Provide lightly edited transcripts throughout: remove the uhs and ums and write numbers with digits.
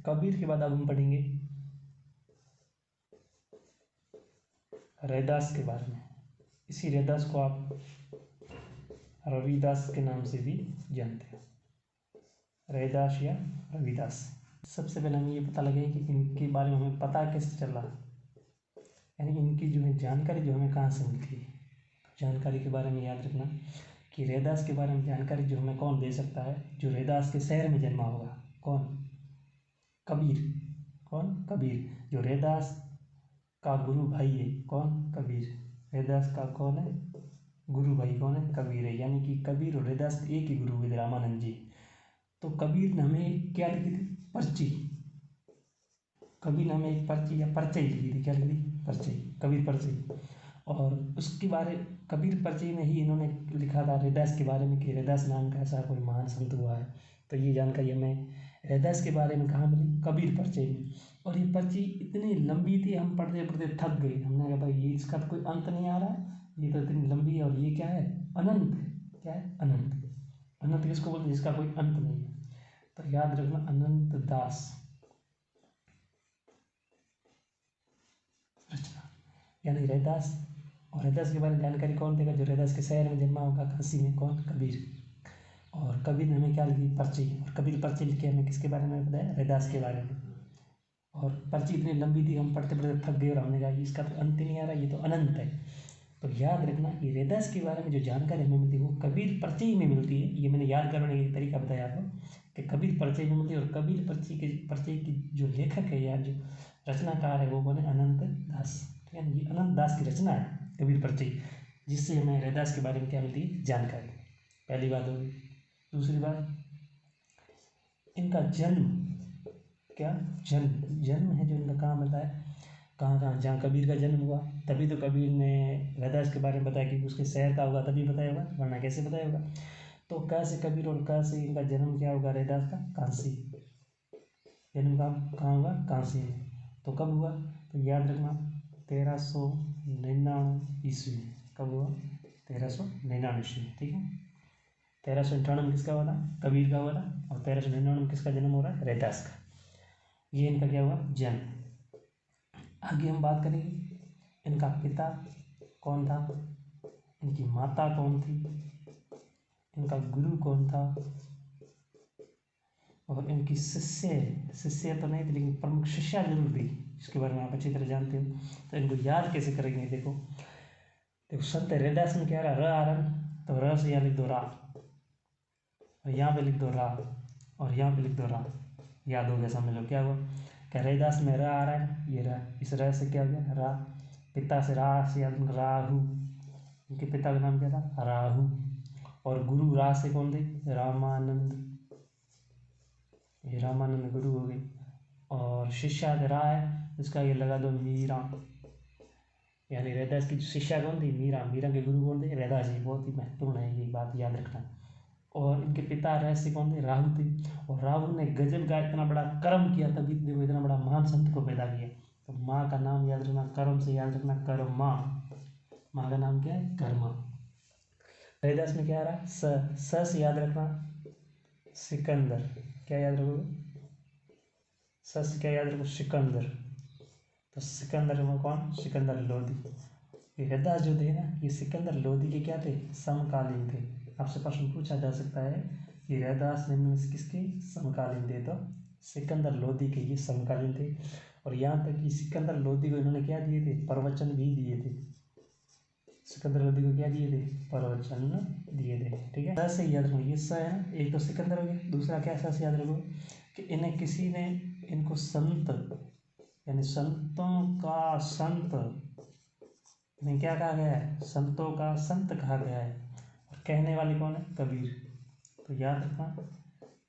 कबीर के बाद अब हम पढ़ेंगे रैदास के बारे में। इसी रैदास को आप रविदास के नाम से भी जानते हैं, रैदास या रविदास। सबसे पहले हमें ये पता लगे कि इनके बारे में हमें पता कैसे चला, यानी इनकी जो है जानकारी जो हमें कहाँ से मिलती है। जानकारी के बारे में याद रखना कि रैदास के बारे में जानकारी जो हमें कौन दे सकता है, जो रैदास के शहर में जन्मा होगा। कौन? कबीर। कौन? कबीर। जो रैदास का गुरु भाई है, कौन? कबीर। रैदास का कौन है? गुरु भाई कौन है? कबीर है। यानी कि कबीर और रैदास एक ही गुरु है, रामानंद जी। तो कबीर ने हमें क्या लिखी थी? पर्ची। कबीर ने हमें एक पर्ची या पर्ची लिखी थी। क्या लिखी थी? पर्ची, कबीर पर्ची। और उसके बारे कबीर पर्ची में ही इन्होंने लिखा था रैदास के बारे में कि रैदास नाम का ऐसा कोई महान संत हुआ है। तो ये जानकारी हमें रैदास के बारे में कहाँ मिली? कबीर पर्ची में। और ये पर्ची इतनी लंबी थी, हम पढ़ते पढ़ते थक गए। हमने कहा भाई ये इसका तो कोई अंत नहीं आ रहा है, ये तो इतनी लंबी है। और ये क्या है? अनंत है। क्या है? अनंत। अनंत किसको बोलते हैं? जिसका कोई अंत नहीं है। तो याद रखना, अनंत दास रचना, यानी रैदास। और रैदास के बारे में जानकारी कौन देगा? जो रैदास के शहर में जन्मा होगा, काशी में। कौन? कबीर। और कबीर ने हमें क्या लिखी? पर्ची। और कबीर पर्ची लिख के हमें किसके बारे में बताया? रैदास के बारे में। और पर्ची इतनी लंबी थी, हम पढ़ते पढ़ते थक गए और हमने कहा इसका तो अंत ही नहीं आ रहा, ये तो अनंत है। तो याद रखना कि रैदास के बारे में जो जानकारी हमें मिलती है वो कबीर पर्ची में मिलती है। ये मैंने याद करने का तरीका बताया आपको कि कबीर पर्ची में मिलती है। और कबीर पर्ची की जो लेखक है या जो रचनाकार है वो कौन है? अनंत दास। ठीक है, ये अनंत दास की रचना है कबीर पर्ची, जिससे हमें रैदास के बारे में क्या मिलती है? जानकारी। पहली बात होगी। दूसरी बात, इनका जन्म, क्या जन्म है जो इनका कहाँ बताया? कहाँ? जहाँ कबीर का जन्म हुआ, तभी तो कबीर ने रैदास के बारे में बताया कि उसके शहर का होगा, तभी बताया होगा, वरना कैसे बताया होगा। तो कैसे कबीर और कैसे इनका जन्म क्या होगा? रैदास का काशी। जन्म कहाँ हुआ? काशी में। तो कब हुआ? तो याद रखना 1399 ईस्वी। कब हुआ? 1399 ईस्वी। ठीक है, 1398 में किसका हुआ था? कबीर का हुआ था। और 1399 में किसका जन्म हो रहा है? रैदास का। ये इनका क्या हुआ? जन्म। आगे हम बात करेंगे इनका पिता कौन था, इनकी माता कौन थी, इनका गुरु कौन था, और इनकी शिष्य तो नहीं थी लेकिन प्रमुख शिष्या जरूर थी, इसके बारे में आप अच्छी तरह जानते हो। तो इनको याद कैसे करेंगे? देखो संत रैदास में क्या रहा? र आ रहा है, तो र से यहाँ लिख दो रा, और यहाँ पे लिख दो रा, और यहाँ पे लिख दो रा। याद हो गया, समझ लो क्या हुआ। क्या रैदास में र आ रहा है, ये रा, इस र से क्या हो गया? रा। पिता से रा से राहु, उनके पिता का नाम क्या था? राहु। और गुरु रा से कौन थे? रामानंद, ये रामानंद गुरु हो गए। और शिष्या रा है, इसका ये लगा दो मीरा, यानी रैदास की शिष्या कौन थी? मीरा। मीरा के गुरु कौन थे? रैदास जी। बहुत ही महत्वपूर्ण है ये बात, याद रखना। और इनके पिता रहस्य कौन थे? राहु थे। और राहु ने गजब का इतना बड़ा कर्म किया, तभी देखो इतना बड़ा महान संत को पैदा किया। तो माँ का नाम याद रखना, कर्म से याद रखना, कर्मा। माँ का नाम क्या है? कर्मा। रैदास में क्या आ रहा है? स से याद रखना सिकंदर। क्या याद रखोगे? स से क्या याद रखो? सिकंदर। तो सिकंदर में कौन? सिकंदर लोधी। ये रैदास जो थे ना, ये सिकंदर लोधी के क्या थे? समकालीन थे। आपसे प्रश्न पूछा जा सकता है कि रैदास निम्न में किसके समकालीन थे? तो सिकंदर लोधी के ये समकालीन थे। और यहाँ तक कि सिकंदर लोधी को इन्होंने क्या दिए थे? प्रवचन भी दिए थे। सिकंदर लोधी को क्या दिए थे? प्रवचन दिए थे। ठीक है, स से याद रखो, ये स है ना, एक तो सिकंदर हो गया, दूसरा क्या? स से याद रखो कि इन्हें किसी ने इनको संत, यानी संतों का संत, इन्हें क्या कहा गया है? संतों का संत कहा गया है। और कहने वाले कौन है? कबीर। तो याद रखना,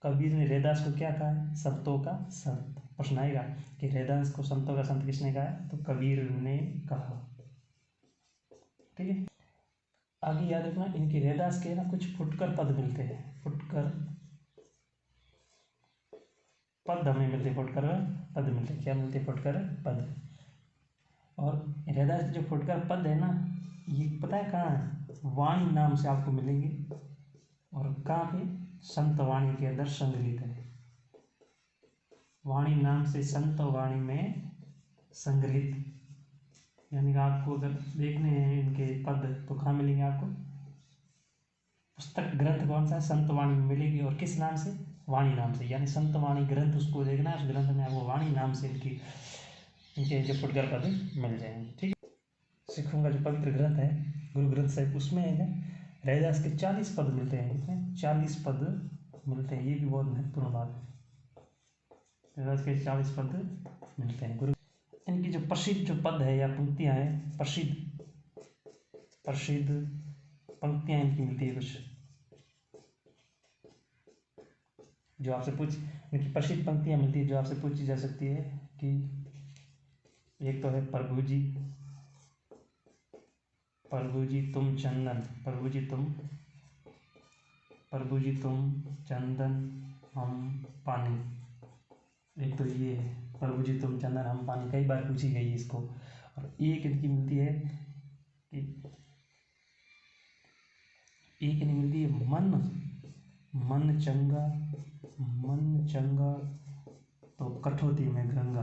कबीर ने रैदास को क्या कहा है? संतों का संत। प्रश्न आएगा कि रैदास को संतों का संत किसने कहा है? तो कबीर ने कहा। ठीक है, आगे याद रखना, इनकी रैदास के ना कुछ फुटकर पद मिलते हैं। फुटकर पद हमें मिलते, फुटकर पद मिलते। क्या मिलते? फुटकर पद। और रैदास के जो फुटकर पद है ना, ये पता है कहाँ है? वाणी नाम से आपको मिलेंगे। और कहाँ पे? संत वाणी के अंदर संग्रहित है। वाणी नाम से संत वाणी में संग्रहित, यानी कि आपको अगर देखने हैं इनके पद तो कहाँ मिलेंगे आपको? पुस्तक ग्रंथ कौन सा है? संत वाणी में मिलेगी। और किस नाम से? वाणी नाम से। यानी संत वाणी ग्रंथ उसको देखना है, उस ग्रंथ में आपको वाणी नाम से इनके जो फुटकर पद मिल जाएंगे। ठीक है। सिखों का जो पवित्र ग्रंथ है गुरु ग्रंथ साहिब, उसमें रैदास के 40 पद मिलते हैं। कितने? 40 पद मिलते हैं। ये भी बहुत महत्वपूर्ण बात है। रैदास के 40 पद मिलते हैं। गुरु इनकी जो प्रसिद्ध जो पद है या पंक्तियाँ हैं, प्रसिद्ध पंक्तियाँ इनकी मिलती है कुछ, जो आपसे इनकी प्रसिद्ध पंक्तियाँ मिलती है जो आपसे पूछी जा सकती है कि एक तो है प्रभु जी तुम चंदन, प्रभु जी तुम चंदन हम पानी। एक तो ये है प्रभु जी तुम चंदन हम पानी, कई बार पूछी गई है इसको। और एक इनकी मिलती है कि एक इन्हें मिलती है मन चंगा तो कठौती में गंगा,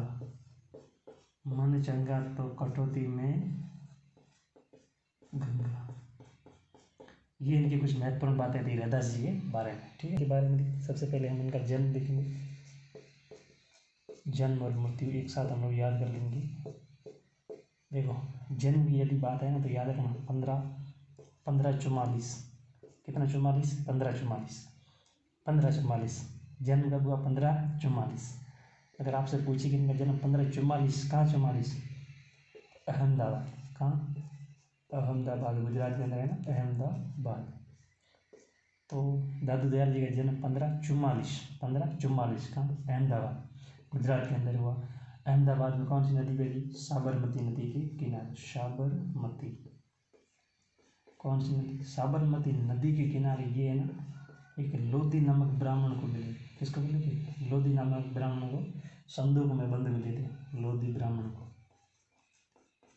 मन चंगा तो कठौती में गंगा। ये इनकी कुछ महत्वपूर्ण बातें थी रैदास जी के बारे में। ठीक है। के बारे में सबसे पहले हम इनका जन्म देखेंगे। जन्म और मृत्यु एक साथ हम लोग याद कर लेंगे। देखो, जन्म की यदि बात है ना तो याद रखना 1544। कितना 44? 1544। जन्म कब हुआ? 1544। अगर आपसे पूछे कि इनका जन्म 1544, कहाँ 44? अहमदाबाद। कहाँ? अहमदाबाद, गुजरात के अंदर है ना, अहमदाबाद। तो दादू दयाल जी का जन्म 1544 कहाँ? अहमदाबाद, गुजरात के अंदर हुआ। अहमदाबाद में कौन सी नदी बही? साबरमती नदी के किनारे। साबरमती, कौन सी नदी? साबरमती नदी के किनारे। ये है ना, एक लोधी नामक ब्राह्मण को मिले। किसको मिले थे? लोधी नामक ब्राह्मण को संदूक में बंद मिले थे, लोधी ब्राह्मण को।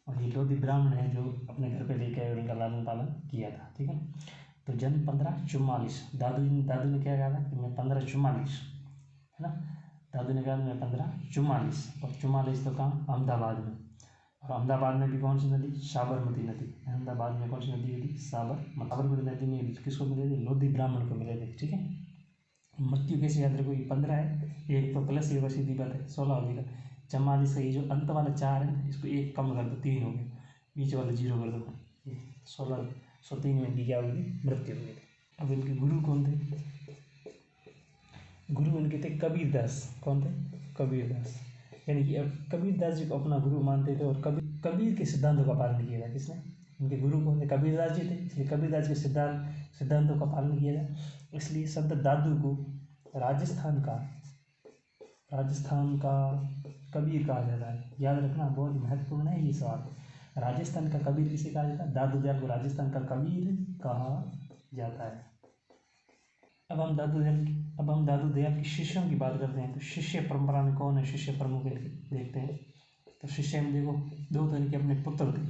और ये लोधी ब्राह्मण है जो अपने घर पे लेके आए और इनका लालन पालन किया था। ठीक है। तो जन्म 1544। दादू ने क्या कहा था कि मैं 1544, है ना। दादू ने कहा मैं 1544। और 44 तो कहाँ? अहमदाबाद में। और अहमदाबाद में भी कौन सी नदी? साबरमती नदी। अहमदाबाद में कौन सी नदी थी? साबरमती नदी में किसको मिले थे? लोधी ब्राह्मण को मिले थे। ठीक है। मृत्यु कैसे याद रखो? ये 15 है, एक तो प्लस ये सीधी बात है 16 हो गया। 44 का ये जो अंत वाला 4 है इसको एक कम कर दो, 3 हो गया, बीच वाला 0 कर दो, ये 1603 में इनकी क्या हुई? मृत्यु हुई थी। अब इनके गुरु कौन थे? गुरु इनके थे कबीरदास। कौन थे? कबीरदास। यानी कि अब कबीरदास जी को अपना गुरु मानते थे और कबीर के सिद्धांतों का पालन किया था। किसने? इनके गुरु कौन थे? कबीरदास जी थे, इसलिए कबीरदास के सिद्धांतों का पालन किया था। इसलिए संत दादू को राजस्थान का कबीर कहा जाता है। याद रखना, बहुत महत्वपूर्ण है ये सवाल। राजस्थान का कबीर किसे कहा जाता है? दादू दयाल को राजस्थान का कबीर कहा जाता है। अब हम दादू दयाल के शिष्यों की बात करते हैं। तो शिष्य परंपरा में कौन है शिष्य प्रमुख देखते हैं। तो शिष्य में देखो, 2 तो इनके अपने पुत्र थे।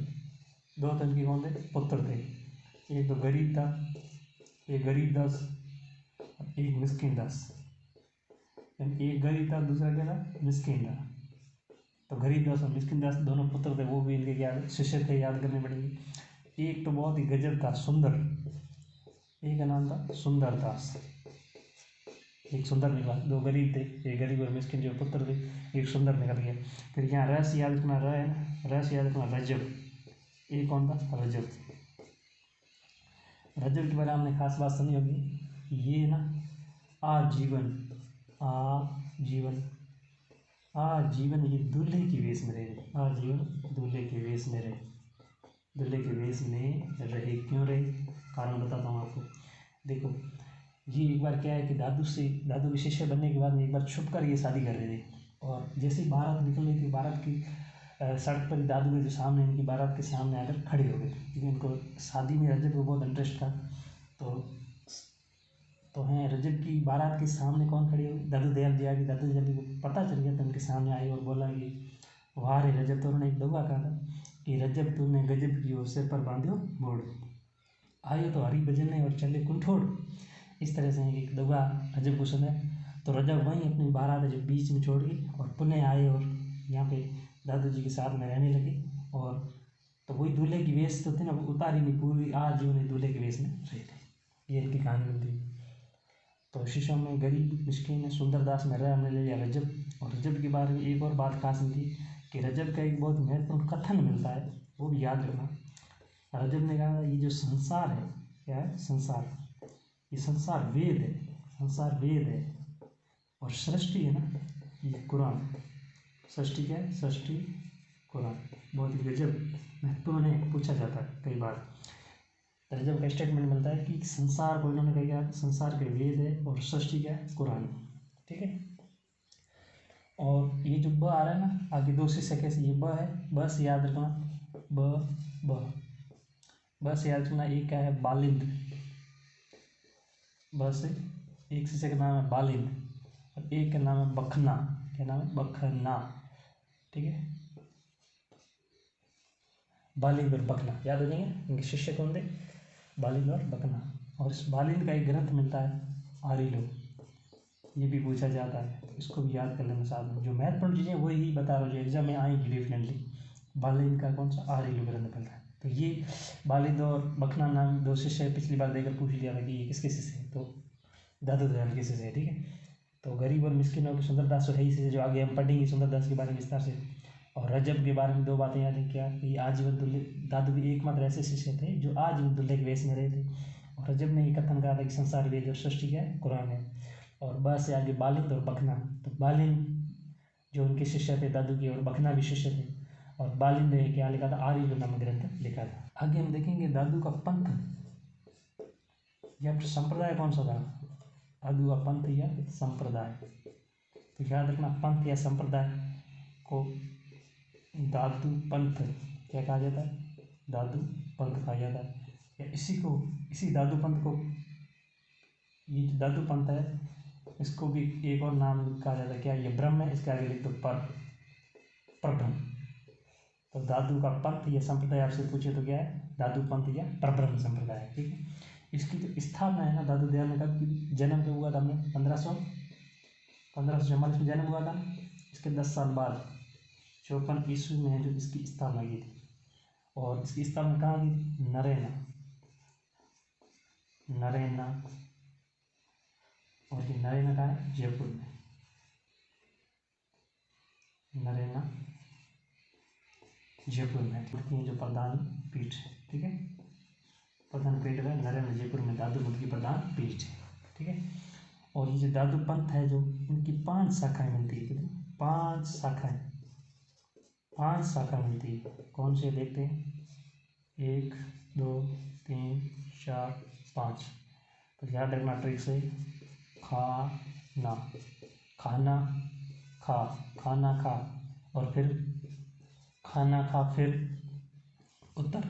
2 तो इनके कौन थे? पुत्र थे। एक तो गरीब था, एक गरीब दास, एक मिस्किन दास। एक गरीब था, दूसरा क्या था? मिस्किन था। तो गरीब दास और मिस्किन दास दोनों पुत्र थे, वो भी इनके क्या शिष्य थे, याद करने पड़ेंगे। एक तो बहुत ही गजब था, सुंदर, एक का नाम था सुंदर दास। एक सुंदर निकला। 2 गरीब थे, एक गरीब और मिस्किन जो पुत्र थे, एक सुंदर निकल गया। फिर यहाँ रस याद रखना, है ना, रस याद रखना, रजब। एक कौन था? रजब। रजब के बारे में हमने खास बात सुनी होगी। ये ना आजीवन ये दूल्हे के वेश में रहे। आजीवन दूल्हे के वेश में रहे। क्यों रहे? कारण बताता हूँ आपको। देखो, ये एक बार क्या है कि दादू के शिष्य बनने के बाद में एक बार छुप कर ये शादी कर रहे थे। और जैसे ही बारात निकल रही थी, बारात की सड़क पर दादू के जो सामने, इनकी बारात के सामने आकर खड़े हो गए, क्योंकि इनको शादी में रजब को बहुत इंटरेस्ट था। तो हैं रजब की बारात के सामने कौन खड़े हुए? दादू दयाल जी आ गए। दादू दयाल जी को पता चल गया तो उनके सामने आए और बोला कि वाह रे रजब। तो उन्होंने एक दोहा कहा था कि रजब तुमने गजब की हो, सिर पर बांध्यो मोड़, आयो तो हरी भजन और चले कुंठोड़। इस तरह से एक दोहा रजब को सुने तो रजब वहीं अपनी बारात जब बीच में छोड़ के और पुनः आए और यहाँ पे दादू जी के साथ में रहने लगे। और तो वही दूल्हे की वेश तो थी ना, वो उतारी नहीं, पूरी आजीवन दूल्हे के वेश में रहे थे। ये इनकी कहानी मिलती है। तो शीशम में गरीब मिस्किन है सुंदरदास में हमने ले लिया रजब। और रजब के बारे में एक और बात खास मिलती है कि रजब का एक बहुत महत्वपूर्ण कथन मिलता है, वो भी याद रखना। रजब ने कहा ये जो संसार है, क्या है संसार, ये संसार वेद है, संसार वेद है। और सृष्टि है ना, ये कुरान। सृष्टि क्या है? सृष्टि कुरान। बहुत ही गजब महत्वपूर्ण है, पूछा जाता है कई बार। रजब का स्टेटमेंट मिलता है कि संसार को इन्होंने कहा संसार के वेद है और सृष्टि क्या है? कुरान। ठीक है। और ये जो ब आ रहा है ना आगे दो शीर्षक कैसे, ये ब है, ब से याद रखना, ब से याद रखना। एक क्या है? बालिंद। ब से एक शीर्षक का नाम है बालिंद और एक का नाम है बखना। क्या नाम है? बखना। ठीक है, बालिंद और बखना याद हो जाएंगे, इनके शिष्य कौन थे? बालिंद और बखना। और इस बालिंद का एक ग्रंथ मिलता है आरिलो, ये भी पूछा जाता है, इसको भी याद कर लेना साथ में। जो महत्वपूर्ण चीज़ें वही बता रहा हूँ जो एग्जाम में आएंगी डेफिनेटली। बालिंद का कौन सा? आरिलो ग्रंथ मिलता है। तो ये बालिंद और बखना नाम दो शिष्य पिछली बार देकर पूछ लिया था कि ये किसके शिष्य है, तो दादू दयाल के शिष्य है। ठीक है। तो गरीब और मिस्किन और सुंदरदास है ही, जो आगे हम पढ़ेंगे सुंदरदास के बारे में विस्तार से। और रजब के बारे में दो बातें याद है क्या, कि आजीवन दुल्हे, दादू भी एकमात्र ऐसे शिष्य थे जो आजीवन दुल्हे के वेश में रहे थे। और रजब ने ये कथन कहा था कि संसार वेद और सृष्टि क्या है? कुरान है। और ब से आगे बालिंद और बखना। तो बालिंद जो उनके शिष्य थे दादू के, और बखना भी शिष्य थे। और बालिंद ने क्या लिखा था? आर्य नामक ग्रंथ लिखा था। आगे हम देखेंगे दादू का पंथ या संप्रदाय कौन सा था। दादू का पंथ या संप्रदाय, तो याद रखना पंथ या संप्रदाय को दादू पंथ क्या कहा जाता है? दादू पंथ कहा जाता है। या इसी दादू पंथ को, ये जो दादू पंथ है इसको भी एक और नाम कहा जाता है, क्या? ये ब्रह्म है, इसके आगे लिख दो परब्रह्म। तो दादू का पंथ या संप्रदाय आपसे पूछे तो क्या है? दादू पंथ या परब्रह्म संप्रदाय। ठीक है। इसकी जो स्थापना है ना दादू दयाल ने कब की? जन्म कब हुआ था? हमने 1544 में जन्म हुआ था। इसके 10 साल बाद 54 ईस्वी में है जो इसकी स्थापना की थी। और इसकी स्थापना कहाँ की थी? नरेना। और ये नरेना कहाँ है? जयपुर में। नरेना जयपुर में की जो प्रधान पीठ है। ठीक है, प्रधान पीठ है नरेना जयपुर में, दादू पंथ की प्रधान पीठ है। ठीक है। और ये जो दादू पंथ है जो इनकी 5 शाखाएं मिलती है। कितनी? 5 शाखा मिलती है। कौन से देखते हैं? 1 2 3 4 5। तो याद रखना ट्रिक से, खाना खा और फिर खाना खा, फिर उत्तर,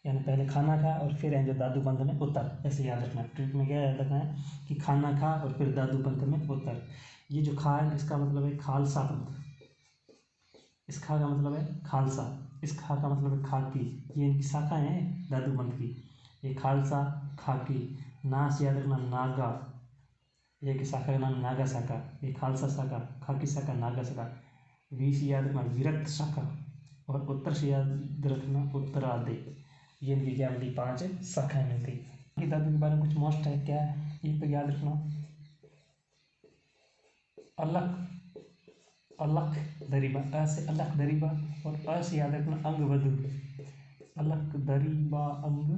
यानी पहले खाना खा और फिर जो दादू पंथ में उत्तर, ऐसे याद रखना। ट्रिक में क्या याद रखना है कि खाना खा और फिर दादू पंथ में उत्तर। ये जो खा है इसका मतलब है खालसा पंथ, इस खा का मतलब है खालसा, इस खा का मतलब है खाकी। ये इनकी शाखाएं हैं दादू पंथ की, ये खालसा, खाकी। ना से याद रखना नागा, एक शाखा का नाम नागा शाखा, ये खालसा शाखा, खाकी शाखा, नागा शाखा। वी से याद रखना विरक्त शाखा, और उत्तर से याद रखना उत्तरादे। ये इनकी क्या मिलती? 5 शाखाएं मिलती। दादू के बारे में कुछ मोस्ट है, क्या है? एक तो याद रखना अलख दरीबा, अ से अलख दरीबा, और अ से याद रखना अंग वधु। अलख दरीबा अंग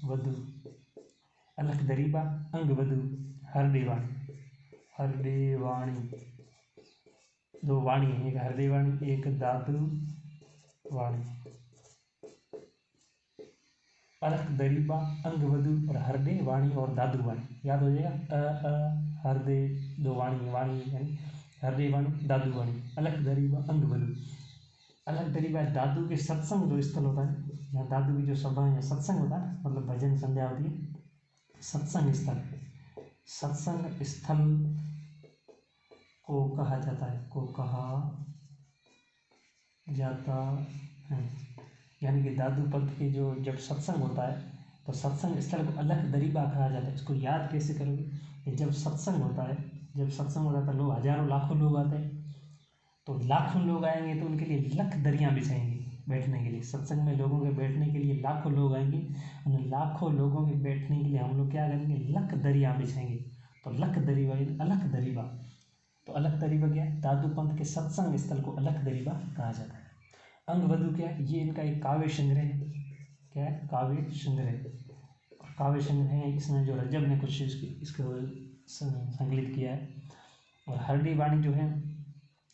वधु, अलख दरीबा अंग वधु। हरदेवाणी, दो वाणी है, एक हरदेवाणी एक दादू वाणी। अलख दरीबा अंग वधु और हरदे वाणी और दादू वाणी याद हो जाएगा। हरदे दो वाणी यानी हरदे वाणी दादू वाणी। अलख दरीबा अंग वधु, अलख दरीबा दादू के सत्संग जो स्थल होता है, यहाँ दादू की जो सभा है सत्संग होता है, मतलब भजन संध्या होती है, सत्संग स्थल को कहा जाता है, यानी कि दादू पंथ की जो जब सत्संग होता है तो सत्संग स्थल को अलख दरीबा कहा जाता है। इसको याद कैसे करोगे कि जब सत्संग होता है, जब सत्संग होता है तो लोग हजारों लाखों लोग आते हैं, तो लाखों लोग आएंगे तो उनके लिए लख दरियाँ बिछाएंगे बैठने के लिए। सत्संग में लोगों के बैठने के लिए लाखों लोग आएंगे, उन लाखों लोगों के बैठने के लिए हम लोग क्या करेंगे, लख दरियाँ बिछाएंगे। तो लख दरीबा, अलख दरीबा। तो अलख दरीबा क्या है, दादू पंथ के सत्संग स्थल को अलख दरीबा कहा जाता है। अंग वधु क्या है, ये इनका एक काव्य संग्रह है। क्या है, काव्य संग्रह। और काव्य संग्रह है, इसमें जो रजब ने कुछ इसको संकलित किया है। और हरडी वाणी जो है,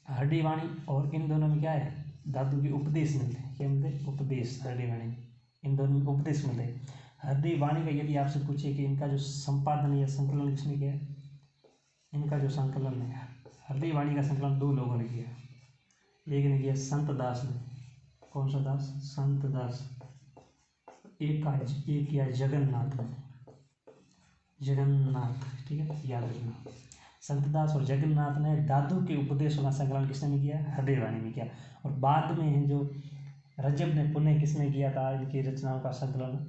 हरडी वाणी और इन दोनों में क्या है, दादू के उपदेश मिलते हैं। क्या मिलते हैं, उपदेश। हरडी वाणी में इन दोनों में उपदेश मिलते हैं। हरडी वाणी का यदि आपसे पूछे कि इनका जो संपादन या संकलन किसने किया है, इनका जो संकलन है, हरडी वाणी का संकलन दो लोगों ने किया। एक ने किया संत दास ने। कौन सा दास, संत दास। एक किया जगन्नाथ ने, जगन्नाथ, ठीक है, याद रखना। संतदास और जगन्नाथ ने दादू के उपदेशों का संकलन किसने किया, हरडी वाणी में किया। और बाद में जो रजब ने पुनः किसने किया था, इनकी रचनाओं का संकलन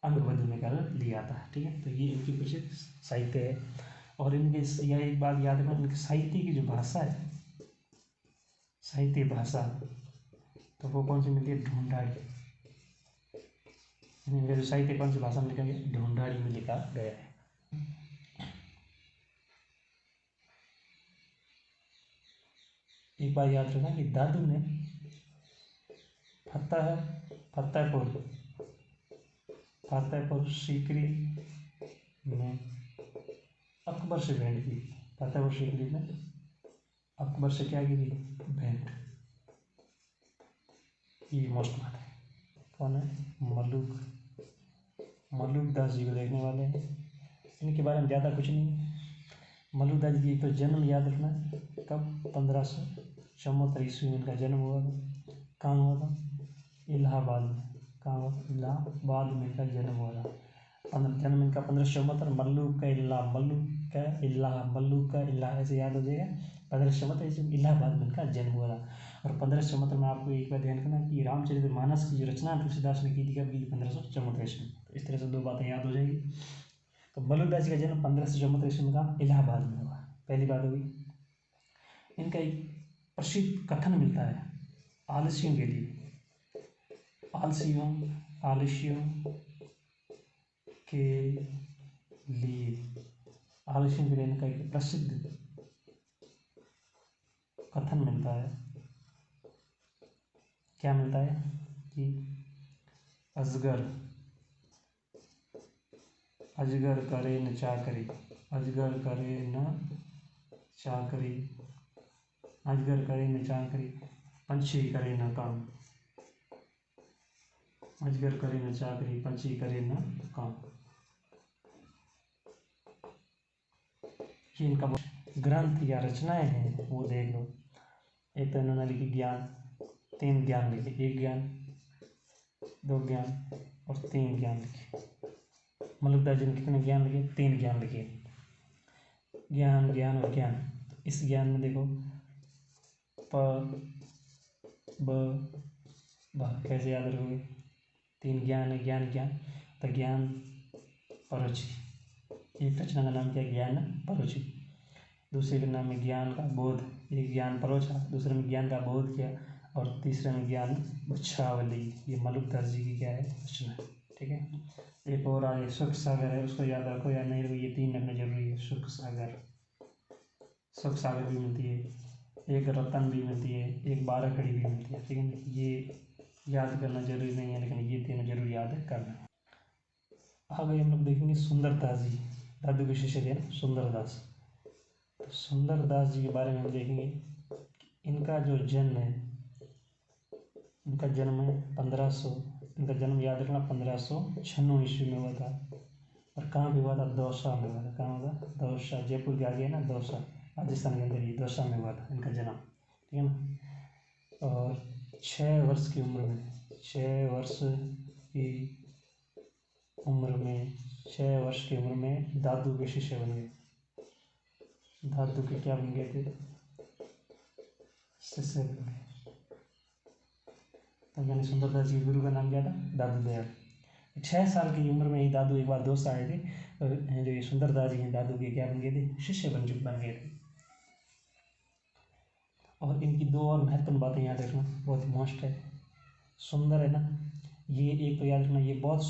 अंगवधु ने कर लिया था। ठीक है, तो ये इनकी कुछ साहित्य है। और इनके यह एक बात याद रखना, इनके साहित्य की जो भाषा है, साहित्य भाषा, तो वो कौन सी मिलती है, ढूंढाड़ी। इनका जो साहित्य कौन सी भाषा में लिखा गया, ढूंढाड़ी में लिखा गया है। एक बार याद रखना कि दादू ने फतेहपुर सीकरी में अकबर से भेंट की। फतेहपुर सीकरी में अकबर से क्या की थी, भेंट। ये मोस्ट बात है। कौन है, मलूक दास जी को देखने वाले हैं। इनके बारे में ज़्यादा कुछ नहीं है। मलूक दास जी तो जन्म याद रखना, कब, 1574 ईस्वी में इनका जन्म हुआ था। कहाँ हुआ था, इलाहाबाद में। कहाँ हुआ, इलाहाबाद में इनका जन्म हुआ था। जन्म इनका 1574। मल्लुक का इल्ला ऐसे याद हो जाएगा। 1574 इलाहाबाद में इनका जन्म हुआ था। और 1574 में आपको एक बार ध्यान रखना कि रामचरितमानस की जो रचना तुलसीदास ने की थी, कब की, 1574 ईस्वी में। तो इस तरह से दो बातें याद हो जाएगी। तो मल्लुक दास जी का जन्म 1574 ईस्वी में कहाँ, इलाहाबाद में हुआ। पहली बात होगी। इनका एक प्रसिद्ध कथन मिलता है आलस्यों के लिए, आलस्यों के लिए, आलस्यों के लिए इनका एक प्रसिद्ध कथन मिलता है। क्या मिलता है कि अजगर करे न चाकरी, अजगर करे न चाकरी, अजगर करे न चाकरी, पंछी करे न काम, अजगर करे न चाकरी, पंछी करे न काम। ये इनका ग्रंथ या रचनाएं हैं, वो देख लो। एक तो इन्होंने लिखी ज्ञान, 3 ज्ञान लिखे, 1 ज्ञान, 2 ज्ञान और 3 ज्ञान लिखे। मल्लुक दास जी ने कितने ज्ञान लिखे, 3 ज्ञान लिखे। ज्ञान, ज्ञान और ज्ञान। इस ज्ञान में देखो प ब भ, कैसे याद रखोगे, 3 ज्ञान है, ज्ञान ज्ञान। तो ज्ञान परोची, एक रचना का नाम क्या है, ज्ञान परोची। दूसरे के नाम में ज्ञान का बोध, एक ज्ञान परोचा, दूसरे में ज्ञान का बोध किया, और तीसरे में ज्ञान वृक्षावली। ये मल्लुक दास जी की क्या है, रचना। ठीक है, एक और आगे सुख सागर है, उसको याद रखो या नहीं रखो, ये 3 रखना जरूरी है। सुख सागर भी मिलती है, एक रतन भी मिलती है, एक 12 कड़ी भी मिलती है। ठीक है, ये याद करना जरूरी नहीं है, लेकिन ये 3 जरूर याद करना। आगे हम लोग देखेंगे सुंदरदास जी, दादू के शिष्य थे सुंदरदास। तो सुंदरदास जी के बारे में हम देखेंगे। इनका जो जन्म है, इनका जन्म है 1500, इनका जन्म याद रखना 1596 ईस्वी में हुआ था। और कहाँ पे हुआ था, दौसा में हुआ था। कहाँ हुआ था, दौसा, जयपुर के आगे है ना दौसा, राजस्थान के अंदर ही दौसा में हुआ था इनका जन्म। ठीक है ना। और 6 वर्ष की उम्र में, 6 वर्ष की उम्र में, 6 वर्ष की उम्र में दादू के शिष्य बन गए। दादू के क्या बन गए थे, शिष्य बन गए। तो यानी सुंदरदास जी के गुरु का नाम क्या था, दादू दयाल। 6 साल की उम्र में ही दादू एक बार दोस्त आए थे, जो ये सुंदरदास जी हैं दादू के क्या बन गए थे, शिष्य बन गए थे। और इनकी दो और महत्वपूर्ण बातें याद रखना, बहुत मस्त है, सुंदर है ना। ये एक तो याद रखना, ये बहुत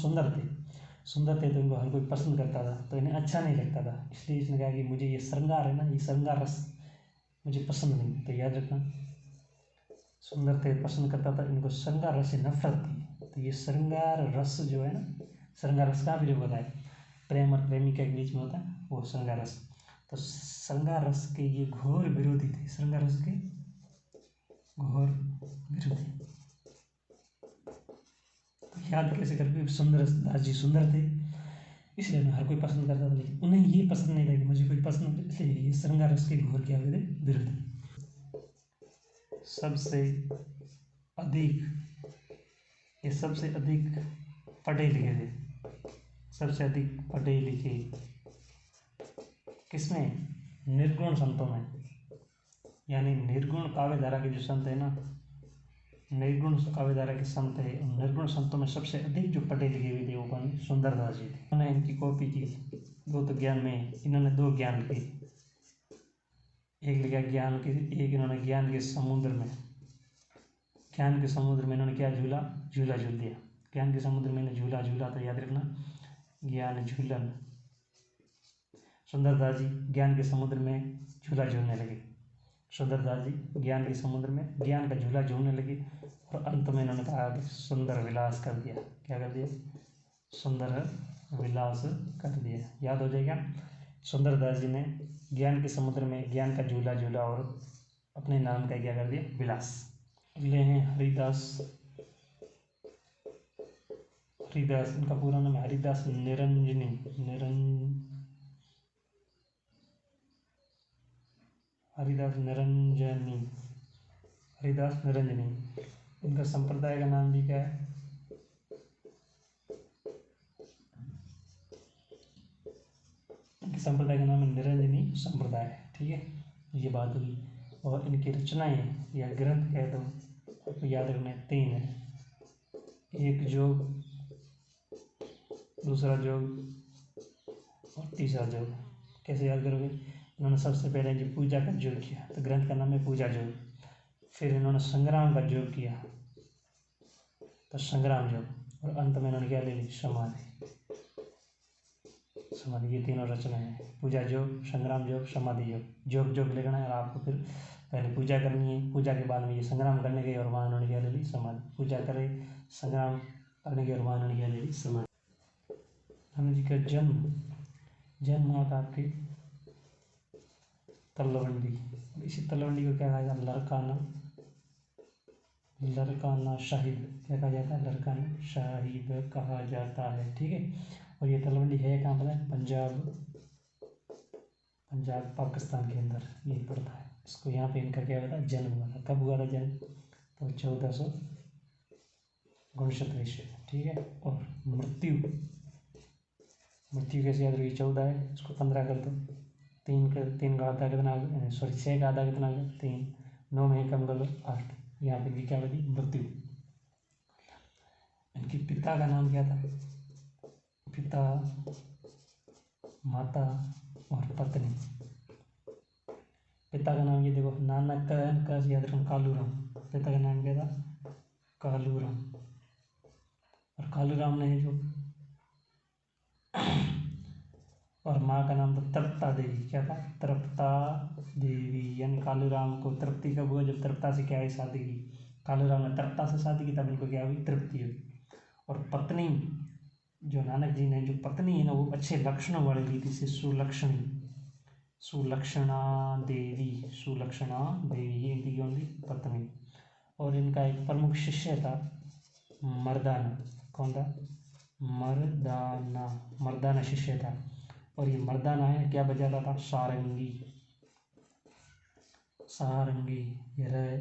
सुंदर थे तो इनको हर कोई पसंद करता था, तो इन्हें अच्छा नहीं लगता था, इसलिए इसने कहा कि मुझे ये श्रृंगार है ना, ये श्रृंगार रस मुझे पसंद नहीं। तो याद रखना, सुंदर थे, पसंद करता था, इनको श्रृंगार रस से नफरत थी। तो ये श्रृंगार रस जो है ना, श्रृंगार रस का भी होता है, प्रेम और प्रेमिका के बीच में होता है वो श्रृंगार रस। तो श्रृंगार रस के ये घोर विरोधी थे, श्रृंगार रस के घोर विरोधी। तो याद कैसे करके, सुंदर दास जी सुंदर थे इसलिए उन्हें हर कोई पसंद करता था, लेकिन उन्हें ये पसंद नहीं था कि मुझे कोई पसंद हो, इसलिए ये श्रृंगार रस के घोर क्या हुए थे, विरोधी। सबसे अधिक, ये सबसे अधिक पढ़े लिखे थे, सबसे अधिक पढ़े लिखे किसमें, निर्गुण संतों में। यानी निर्गुण काव्यधारा के जो संत है ना, निर्गुण काव्यधारा के संत है, निर्गुण संतों में सबसे अधिक जो पढ़े लिखे हुए थे वो कौन, सुंदरदास जी थे। उन्होंने इनकी कॉपी की, दो तो ज्ञान में इन्होंने 2 ज्ञान लिखे, एक लिखा ज्ञान के, एक इन्होंने ज्ञान के समुद्र में, ज्ञान के समुद्र में इन्होंने क्या झूला झूल दिया, ज्ञान के समुद्र में इन्होंने झूला। तो याद रखना, ज्ञान झूलन, सुंदरदास जी ज्ञान के समुद्र में झूला झूलने लगे, सुंदरदास जी ज्ञान के समुद्र में ज्ञान का झूला झूलने लगे, और अंत में इन्होंने कहा कि सुंदर विलास कर दिया। क्या कर दिया, सुंदर विलास कर दिया। याद हो जाएगा, सुंदरदास जी ने ज्ञान के समुद्र में ज्ञान का झूला झूला और अपने नाम का क्या कर दिया, विलास। अगले हैं हरिदास, हरिदास इनका पूरा नाम है हरिदास निरंजनी, हरिदास निरंजनी, हरिदास निरंजनी। इनका संप्रदाय का नाम भी क्या है, इनके संप्रदाय का नाम है निरंजनी संप्रदाय, ठीक है, ये बात हुई। और इनकी रचनाएं या ग्रंथ कह दो, आपको याद रखना है 3 है, एक जोग, दूसरा जोग और तीसरा जोग। कैसे याद करोगे, इन्होंने सबसे पहले जो पूजा का योग किया, तो ग्रंथ का नाम है पूजा योग। फिर इन्होंने संग्राम का योग किया, तो संग्राम योग, और अंत में इन्होंने क्या ले ली, समाधि। ये तीनों रचना है, पूजा योग, संग्राम योग, समाधि योग। योग लिखना है, और आपको फिर पहले पूजा करनी है, पूजा के बाद में ये संग्राम करने गए और वहाँ उन्होंने क्या ले ली, समाधि। पूजा करे, संग्राम करने गए और वहाँ उन्होंने क्या ले ली, समाधि। हनुमान जी का जन्म हुआ था आपके तलवंडी, इसी तलवंडी को क्या कहा जाता है, लड़काना साहिब, क्या कहा जाता है, लड़काना साहिब कहा जाता है, ठीक है। और ये तलवंडी है कहाँ पर है, पंजाब पाकिस्तान के अंदर ये पड़ता है। इसको यहाँ पे इनका क्या हुआ था, जन्म हुआ था। कब हुआ था जन्म, तो 1459 ईस्वी, ठीक है। और मृत्यु कैसे याद रखी, 14 है, इसको 15 कर दो, 3 का आधा कितना, 6 का आधा कितना, 3, 9 में कम कर लो 8, यहाँ पे क्या बनी, मृत्यु। इनके पिता का नाम क्या था, पिता, माता और पत्नी। पिता का नाम ये देखो, नानक का याद रखना, कालूराम। पिता का नाम क्या था, कालूराम। और कालूराम ने जो और माँ का नाम था तृप्ता देवी। क्या था, तृप्ता देवी। यानी कालूराम को तृप्ति कब हुआ, जब तृप्ता से क्या है, शादी की। कालूराम ने तृप्ता से शादी की, तब इनको क्या हुई, तृप्ति हुई। और पत्नी जो नानक जी ने जो पत्नी है ना, वो अच्छे लक्षणों वाली ली थी, सुलक्षणा देवी, ये इनकी कौन थी, पत्नी। और इनका एक प्रमुख शिष्य था मर्दाना। कौन था, मर्दाना शिष्य था। और ये मर्दाना है क्या बजाता था, सारंगी।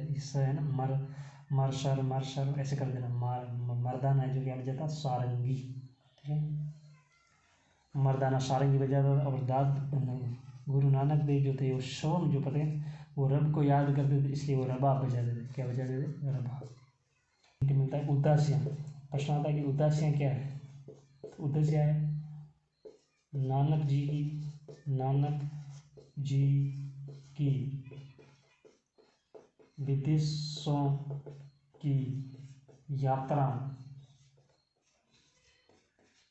इससे है ना, मरशर ऐसे कर देना, मर्दाना है जो क्या बजाता, सारंगी, ठीक है। मर्दाना सारंगी बजाता था। और गुरु नानक देव जो थे, वो सोम जो पते, वो रब को याद करते थे, इसलिए वो रबाब बजाते थे। क्या बजाते थे, रबाब। मिलता है उदासियाँ, प्रश्न आता है कि उदासियाँ क्या है। उद्देश्य है नानक जी की विदेशों की यात्रा।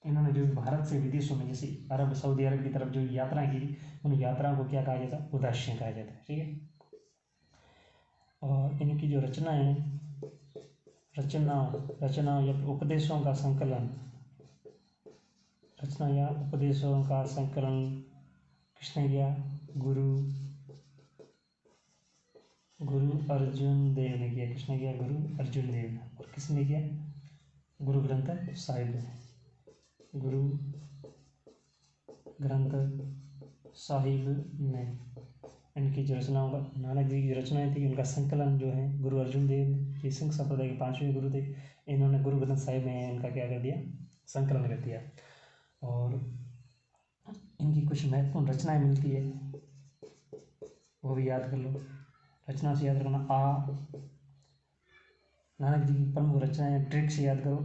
इन्होंने जो भारत से विदेशों में जैसे अरब सऊदी अरब की तरफ जो यात्राएं की उन यात्राओं को क्या कहा जाता है? उद्देश्य कहा जाता है। ठीक है। और इनकी जो रचनाएं रचना या उपदेशों का संकलन किसने किया? गुरु अर्जुन देव ने किया। किसने किया? गुरु अर्जुन देव ने। और किसने किया? गुरु ग्रंथ साहिब ने। गुरु ग्रंथ साहिब ने इनकी जो रचनाओं का, नानक जी की रचनाएं थी उनका संकलन जो है गुरु अर्जुन देव ने, ये सिंह संप्रदाय के 5वें गुरु थे। इन्होंने गुरु ग्रंथ साहिब में इनका क्या कर दिया? संकलन कर दिया। और इनकी कुछ महत्वपूर्ण रचनाएं मिलती है, वो भी याद कर लो। रचना से याद रखना। नानक जी की प्रमुख रचनाएं ट्रिक से याद करो।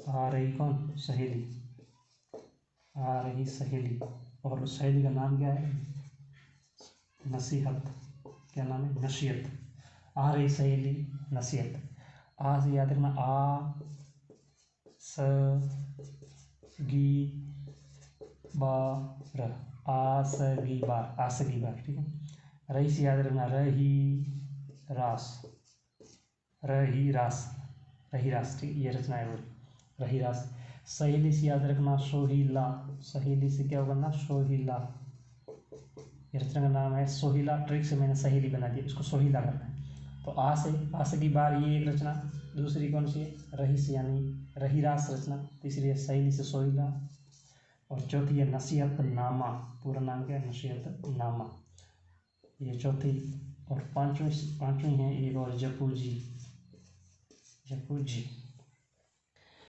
आ रही कौन? सहेली। आ रही सहेली। और उस सहेली का नाम क्या है? नसीहत। क्या नाम है? नसीहत। आ रही सहेली, नसीहत। आ से याद रखना। गी बार। आसगी बार। ठीक है। रही से याद रखना। रही रास। ठीक है। ये रचना है वो रही रास। सहेली से याद रखना। सोहिला। सहेली से क्या होगा? सोहिला। ये रचना का नाम है सोहिला। ट्रिक से मैंने सहेली बना दिया, इसको सोहिला करना है। तो आसगी बार ये एक रचना। दूसरी कौन सी है? रही से यानी रही रास रचना। तीसरी है सहेली से सोहिला। और चौथी है नसीहत नामा। पूरा नाम क्या है? नसीहत नामा। ये चौथी। और पांचवी है एक और जपू जी।